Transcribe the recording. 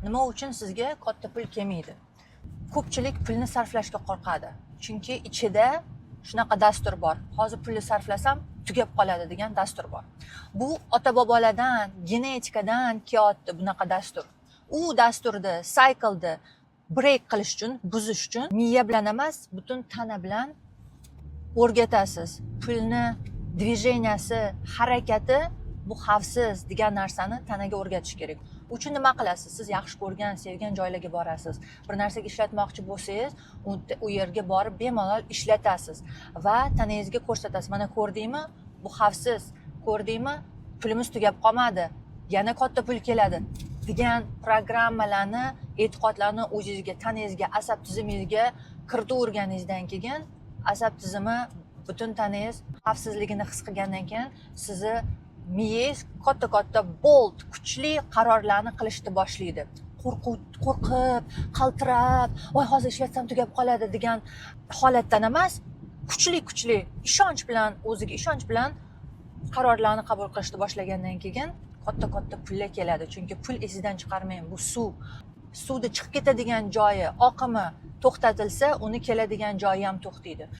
Nima uchun sizga katta pul kelmaydi? Ko'pchilik pulni sarflashga qo'rqadi. Chunki ichida shunaqa dastur bor. Hozir pulni sarflasam tugab qoladi degan dastur bor. Bu ota-bobolardan, genetikadan kelyapti bunaqa dastur. U dasturni, sayklni break qilish uchun, buzish uchun miya bilan emas, butun tana bilan o'rgatasiz. Pulni dvijeniyasi, harakati bu xavfsiz degan narsani tanaga o'rgatish kerak. Uchun nima qilasiz? Siz yaxshi ko'rgan, sevgan joylarga borasiz. Bir narsaga ishlatmoqchi bo'lsangiz, u yerga borib bemalol ishlatasiz va tanangizga ko'rsatasiz. Mana ko'rdingmi? Bu xavfsiz. Ko'rdingmi? Pulimiz tugab qolmadi. Yana katta pul keladi degan programmalarni, e'tiqodlarni o'zingizga, tanangizga, asab tizimingizga kiritaverganingizdan keyin asab tizimi, butun tanangiz xavfsizligini his qilgandan keyin sizni miyangiz katta bold, kuchli qarorlarni qilishni boshlaydi. Qo'rqib, qaltirab, voy hozir ishlatsam tugab qoladi degan holatdan emas, kuchli ishonch bilan, o'ziga ishonch bilan qarorlarni qabul qilishni boshlagandan keyin katta pullar keladi. Chunki pul esingizdan chiqarmang, bu suv. Suvni chiqib ketadigan joyi, oqimi to'xtatilsa, uni keladigan joyi ham to'xtaydi.